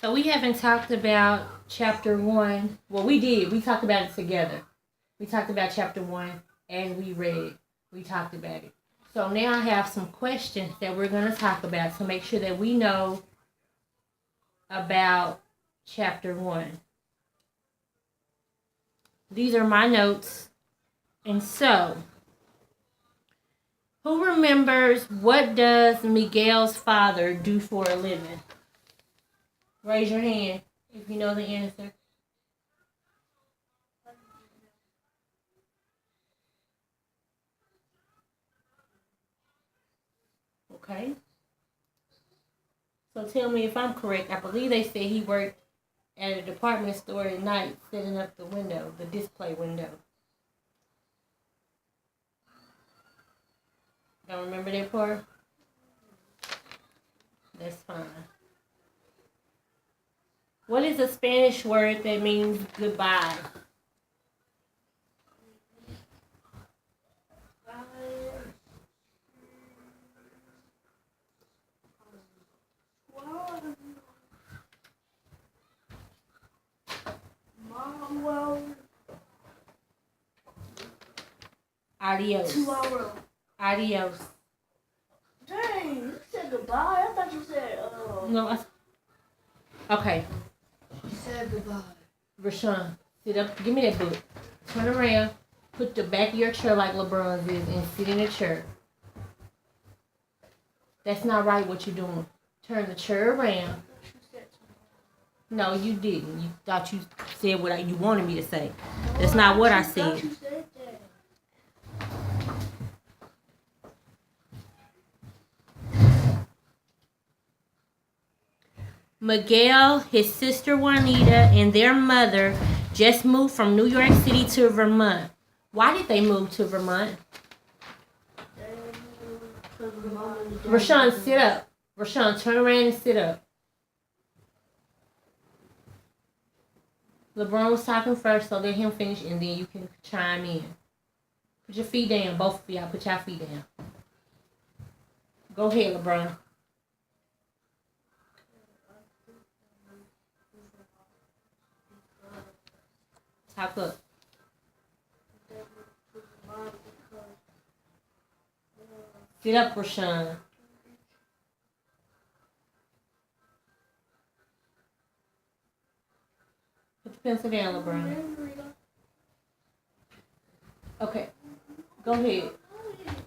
So we haven't talked about chapter 1. Well, we did. We talked about it together. We talked about chapter 1 and we read it. We talked about it. So now I have some questions that we're going to talk about to make sure that we know about chapter 1. These are my notes. And so, who remembers what does Miguel's father do for a living? Raise your hand if you know the answer. Okay. So tell me if I'm correct. I believe they said he worked at a department store at night setting up the window, the display window. Don't remember that part? That's fine. What is a Spanish word that means goodbye? Adios. 2 hours. Adios. Dang, you said goodbye. I thought you said, No, okay. You said goodbye. Rashawn, sit up. Give me that book. Turn around. Put the back of your chair like LeBron's is and sit in the chair. That's not right what you're doing. Turn the chair around. No, you didn't. You thought you said what you wanted me to say. That's not what I said. Miguel, his sister Juanita, and their mother just moved from New York City to Vermont. Why did they move to Vermont? Rashawn, sit up. Rashawn, turn around and sit up. LeBron was talking first, so let him finish, and then you can chime in. Put your feet down, both of y'all. Put your feet down. Go ahead, LeBron. Talk up. Sit up, Rashawn. Put the pencil down, LeBron. Okay. Go ahead.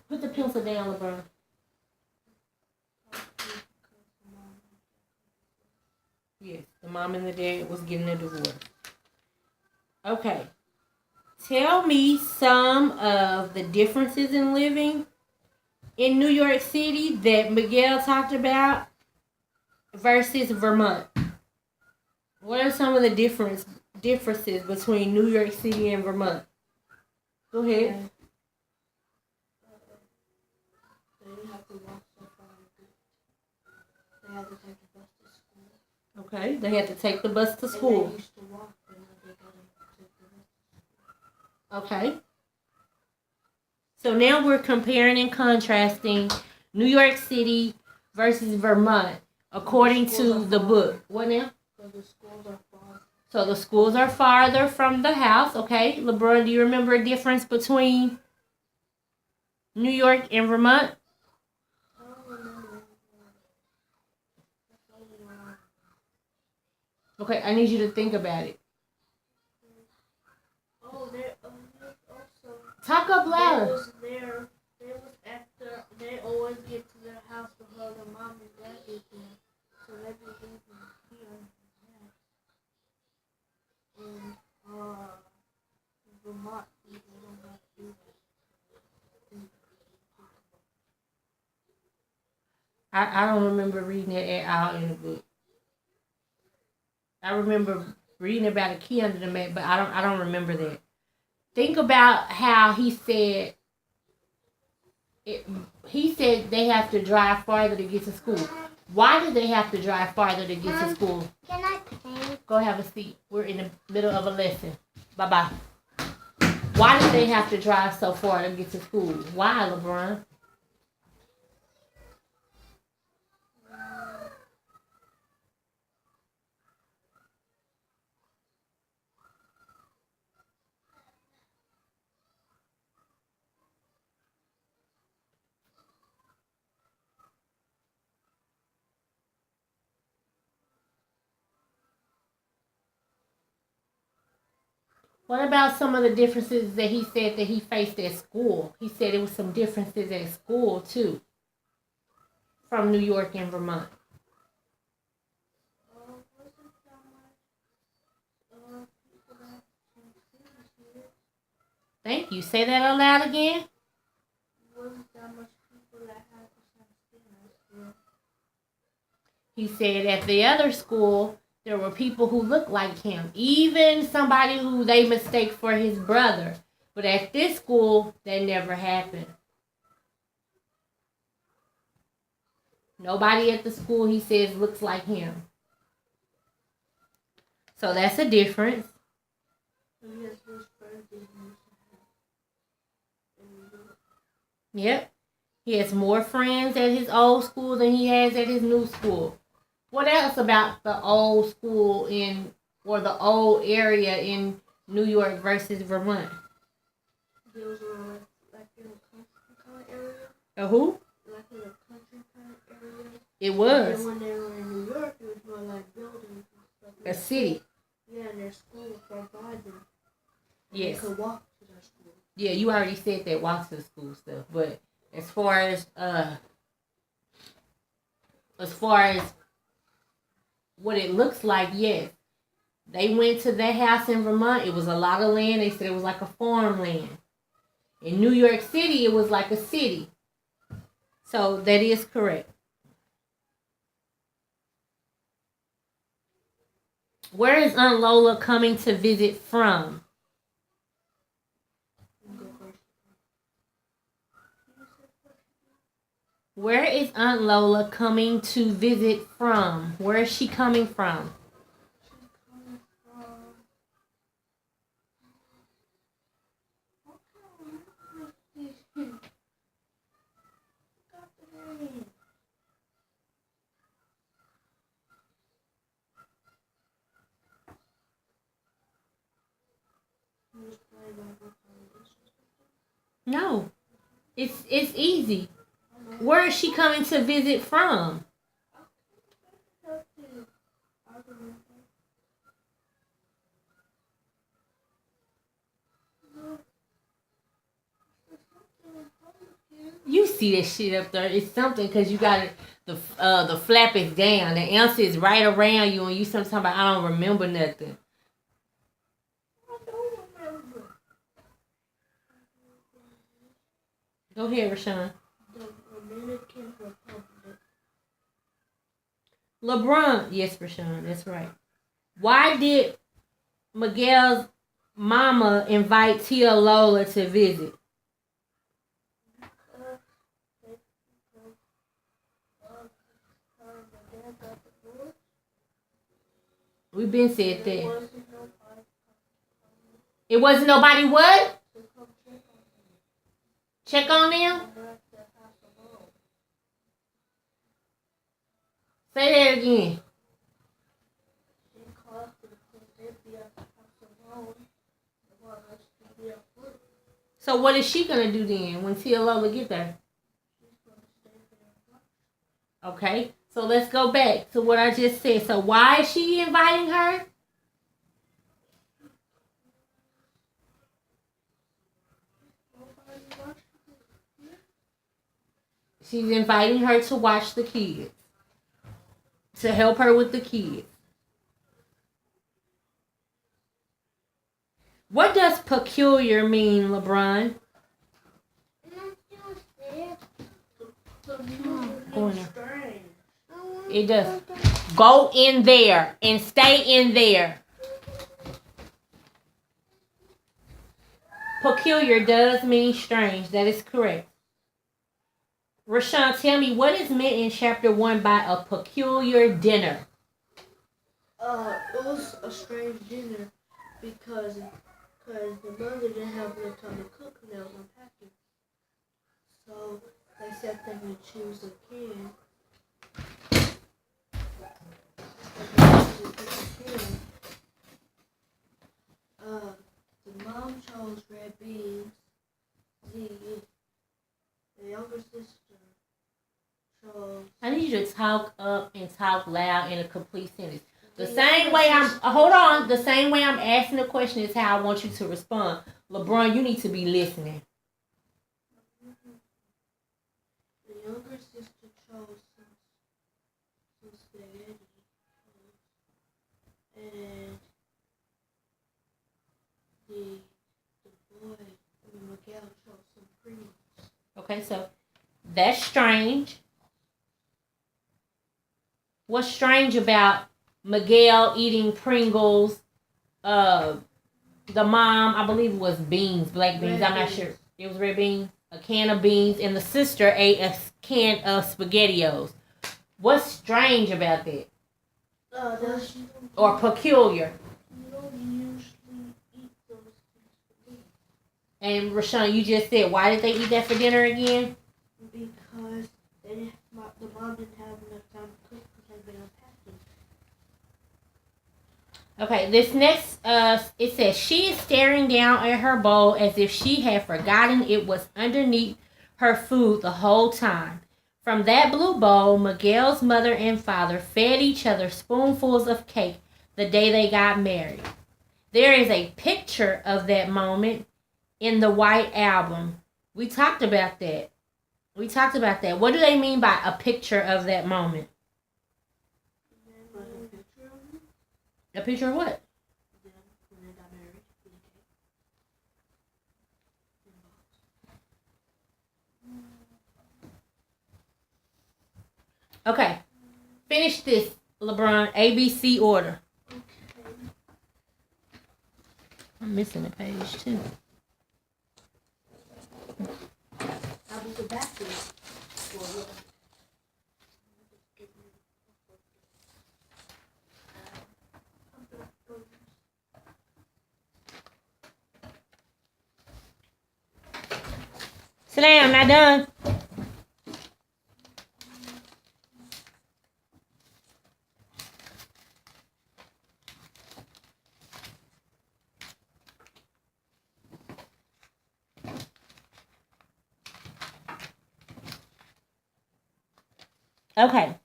Put the pencil down, LeBron. Yes, the mom and the dad was getting a divorce. Okay. Tell me some of the differences in living in New York City that Miguel talked about versus Vermont. What are some of the differences between New York City and Vermont? Go ahead. They have to walk so far. They have to take the bus to school. Okay, they had to take the bus to school. And they used to walk, but now they gotta take the bus. Okay. So now we're comparing and contrasting New York City versus Vermont according to the book. What now? So the schools are far. So the schools are farther from the house. Okay. LeBron, do you remember a difference between New York and Vermont? I don't remember. Okay, I need you to think about it. Oh, they also. Talk up louder. They was after. They always get to their house before the mom and dad get there, so they be leaving here. And Vermont, they don't have to do that. I don't remember reading it at all in the book. I remember reading about a key under the mat, but I don't remember that. Think about how he said he said they have to drive farther to get to school. Why do they have to drive farther to get to school? Can I play? Go have a seat. We're in the middle of a lesson. Bye-bye. Why do they have to drive so far to get to school? Why, LeBron? What about some of the differences that he said that he faced at school? He said it was some differences at school too, from New York and Vermont. Wasn't that much people that can see here? Thank you. Say that aloud again. Wasn't that much people that had the same skin as well? He said at the other school, there were people who looked like him, even somebody who they mistake for his brother. But at this school, that never happened. Nobody at the school, he says, looks like him. So that's a difference. And he has those friends that he used to have in New York. Yep. He has more friends at his old school than he has at his new school. What else about the old school or the old area in New York versus Vermont? There was like in a country kind of area. A who? Like in a country kind of area. It was. And when they were in New York, it was more like buildings and stuff. A city. Yeah, and their school provided them. Yes. They could walk to their school. Yeah, you already said that walk to the school stuff, but as far as what it looks like, yes. They went to their house in Vermont. It was a lot of land. They said it was like a farmland. In New York City, it was like a city. So that is correct. Where is Aunt Lola coming to visit from? Where is Aunt Lola coming to visit from? Where is she coming from? She's coming from. Got the name. No. It's easy. Where is she coming to visit from? You see that shit up there. It's something because you got it. The flap is down. The answer is right around you, and you sometimes about I don't remember nothing. Go ahead, Rashawn. The Dominican Republic. LeBron. Yes, Rashawn. That's right. Why did Miguel's mama invite Tia Lola to visit? We've been said that. It wasn't nobody what? Check on them? Say that again. So what is she gonna do then when Tia Lola get there? Okay, so let's go back to what I just said. So why is she inviting her? She's inviting her to watch the kids. To help her with the kids. What does peculiar mean, LeBron? It does. Go in there and stay in there. Peculiar does mean strange. That is correct. Rashawn, tell me what is meant in chapter 1 by a peculiar dinner? It was a strange dinner because the mother didn't have no time to cook when they was unpacking. So they sat them to choose a can. The mom chose red beans. The younger sister chose. I need you to talk up and talk loud in a complete sentence. The same way hold on. The same way I'm asking the question is how I want you to respond. LeBron, you need to be listening. The younger sister chose some spaghetti, and the boy, Miguel, chose some Pringles. Okay, so that's strange. What's strange about Miguel eating Pringles? The mom, I believe it was beans, black beans. I'm not sure. It was red beans, a can of beans, and the sister ate a can of SpaghettiOs. What's strange about that? Or peculiar? You don't usually eat those things. And Rashawn, you just said, why did they eat that for dinner again? Because the mom didn't have enough time to cook because they've been unpacking. Okay, this next, it says, she is staring down at her bowl as if she had forgotten it was underneath her food the whole time. From that blue bowl, Miguel's mother and father fed each other spoonfuls of cake the day they got married. There is a picture of that moment in the white album. We talked about that. What do they mean by a picture of that moment? A picture of what? When they got married. Okay. Finish this, LeBron. ABC order. Okay. I'm missing a page too. I'll be back to it. Sit down, not done. Okay.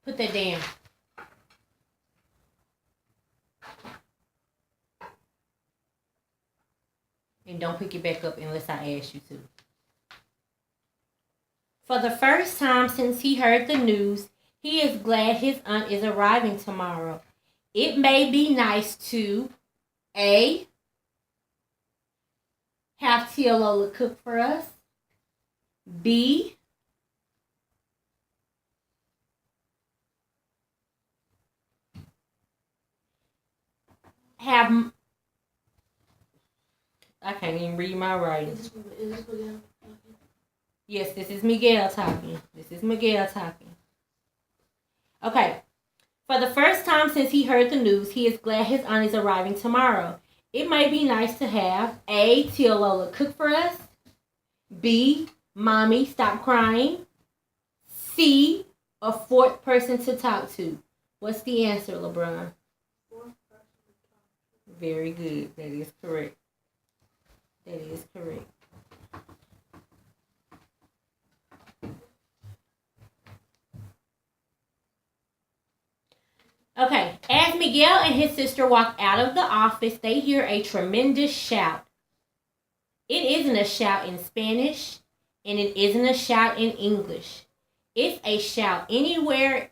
Put that down. And don't pick it back up unless I ask you to. For the first time since he heard the news, he is glad his aunt is arriving tomorrow. It may be nice to A. Have Tia Lola cook for us. B. Have... I can't even read my writing. Is this Miguel? Yes, this is Miguel talking. Okay. For the first time since he heard the news, he is glad his aunt is arriving tomorrow. It might be nice to have A. Tia Lola cook for us. B. Mommy, stop crying. C. A fourth person to talk to. What's the answer, LeBron? Fourth person to talk to. Very good. That is correct. Okay, as Miguel and his sister walk out of the office, they hear a tremendous shout. It isn't a shout in Spanish, and it isn't a shout in English. It's a shout anyone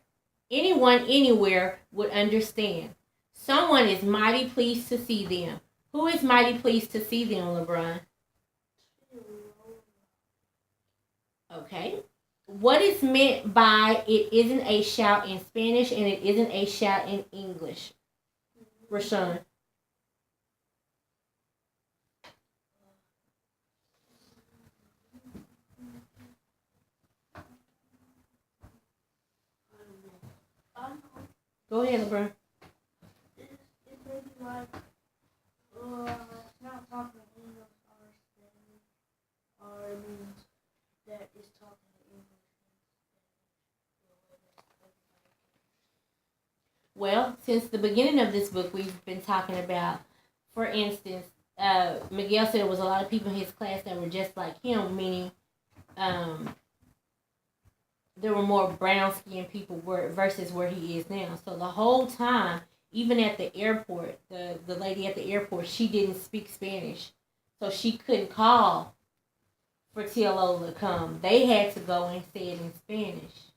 anywhere would understand. Someone is mighty pleased to see them. Who is mighty pleased to see them, LeBron? Okay. What is meant by it isn't a shout in Spanish and it isn't a shout in English? Rashawn. Go ahead, LeBron. It may be like, not talking English or Spanish, or it means that it's talking English. Well, since the beginning of this book, we've been talking about, for instance, Miguel said there was a lot of people in his class that were just like him, meaning there were more brown skinned people versus where he is now. So the whole time, even at the airport, the lady at the airport, she didn't speak Spanish. So she couldn't call for Tia Lola to come. They had to go and say it in Spanish.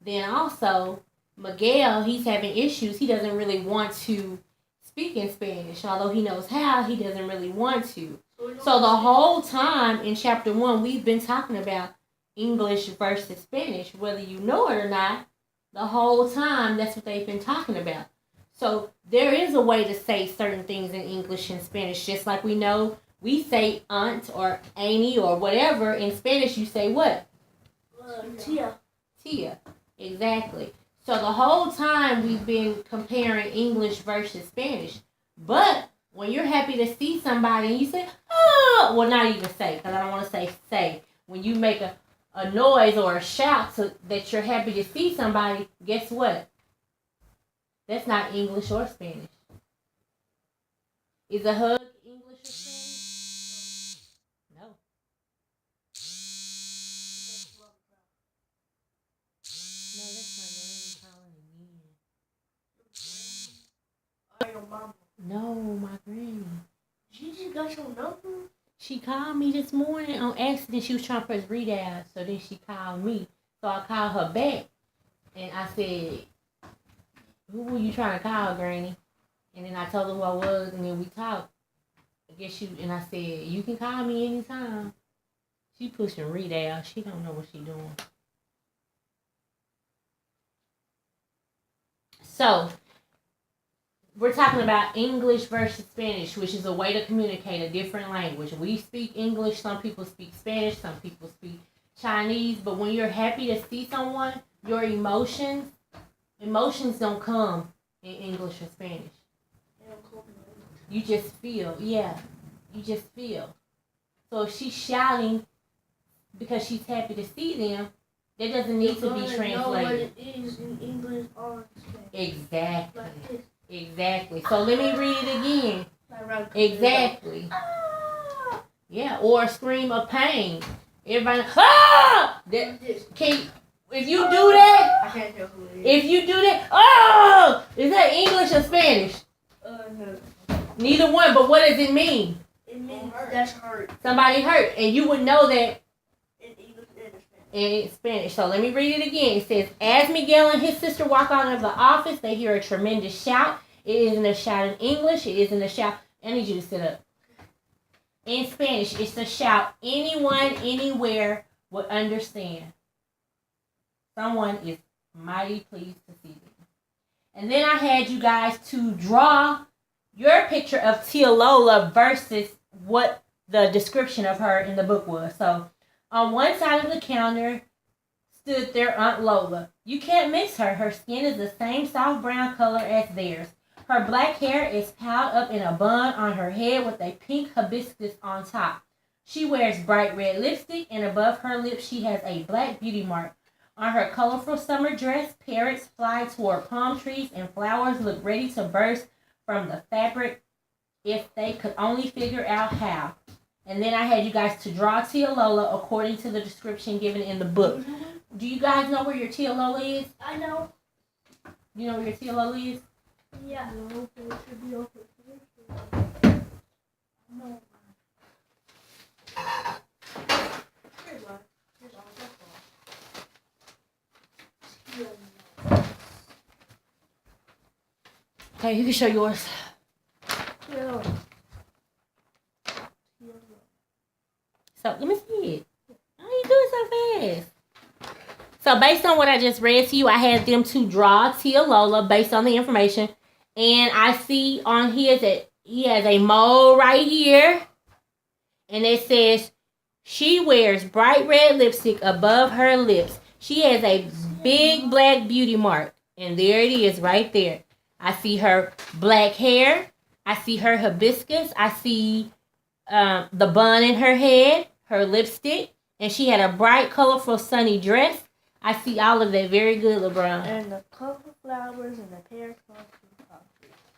Then also, Miguel, he's having issues. He doesn't really want to speak in Spanish. Although he knows how, he doesn't really want to. So the whole time in chapter 1, we've been talking about English versus Spanish. Whether you know it or not, the whole time, that's what they've been talking about. So there is a way to say certain things in English and Spanish. Just like we know, we say aunt or auntie or whatever. In Spanish, you say what? Tia. Tia. Exactly. So the whole time we've been comparing English versus Spanish. But when you're happy to see somebody and you say, oh, well, not even say, because I don't want to say. When you make a noise or a shout that you're happy to see somebody, guess what? That's not English or Spanish. Is a hug English or Spanish? No. No, that's my granny calling again. Or your mama. No, my granny. She just got your number? She called me this morning on accident. She was trying to press read out, so then she called me. So I called her back, and I said, who were you trying to call, Granny? And then I told her who I was, and then we talked. And I said, you can call me anytime. She pushing read out. She don't know what she doing. So, we're talking about English versus Spanish, which is a way to communicate a different language. We speak English, some people speak Spanish, some people speak Chinese, but when you're happy to see someone, your emotions don't come in English or Spanish. You just feel, yeah, you just feel. So if she's shouting because she's happy to see them, that doesn't need to be translated. Know what it is in English or Spanish. Exactly. Like this. Exactly. So let me read it again. Exactly. Yeah, or a scream of pain. Everybody, ah! If you do that, I can't tell who it is. if you do that, oh! Is that English or Spanish? No. Neither one, but what does it mean? It means that's hurt. Somebody hurt, and you would know that In English and Spanish. in Spanish. So let me read it again. It says, as Miguel and his sister walk out of the office, they hear a tremendous shout. It isn't a shout in English. It isn't a shout. I need you to sit up. In Spanish, it's a shout anyone, anywhere would understand. Someone is mighty pleased to see them. And then I had you guys to draw your picture of Tia Lola versus what the description of her in the book was. So on one side of the counter stood their Aunt Lola. You can't miss her. Her skin is the same soft brown color as theirs. Her black hair is piled up in a bun on her head with a pink hibiscus on top. She wears bright red lipstick, and above her lips she has a black beauty mark. On her colorful summer dress, parrots fly toward palm trees and flowers look ready to burst from the fabric if they could only figure out how. And then I had you guys to draw Tia Lola according to the description given in the book. Do you guys know where your Tia Lola is? I know. You know where your Tia Lola is? Yeah. No, it should be over here. No. Okay, you can show yours. So let me see it. How you doing so fast? So based on what I just read to you, I had them to draw Tia Lola based on the information. And I see on his that he has a mole right here. And it says, she wears bright red lipstick above her lips. She has a big black beauty mark. And there it is right there. I see her black hair. I see her hibiscus. I see the bun in her head, her lipstick. And she had a bright, colorful, sunny dress. I see all of that. Very good, LeBron. And the colorful flowers and the pear coffee.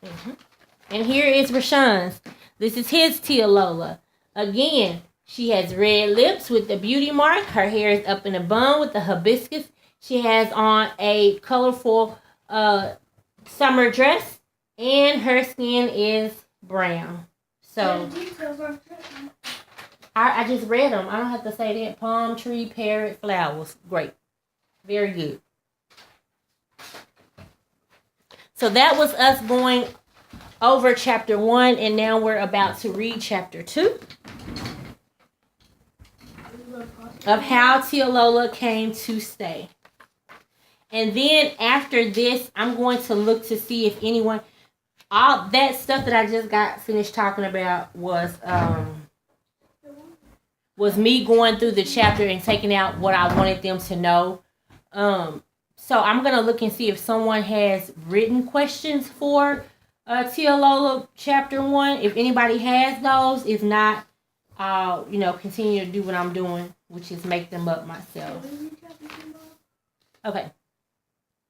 Mm-hmm. And here is Rashawn's. This is his Tia Lola. Again, she has red lips with the beauty mark. Her hair is up in a bun with the hibiscus. She has on a colorful summer dress, and her skin is brown. So I just read them. I don't have to say that. Palm tree, parrot, flowers. Great. Very good. So that was us going over chapter 1, and now we're about to read chapter 2 of How Tia Lola Came to Stay. And then after this, I'm going to look to see if anyone, all that stuff that I just got finished talking about was me going through the chapter and taking out what I wanted them to know. So I'm going to look and see if someone has written questions for Tia Lola chapter 1. If anybody has those, if not, I'll, continue to do what I'm doing, which is make them up myself. Okay.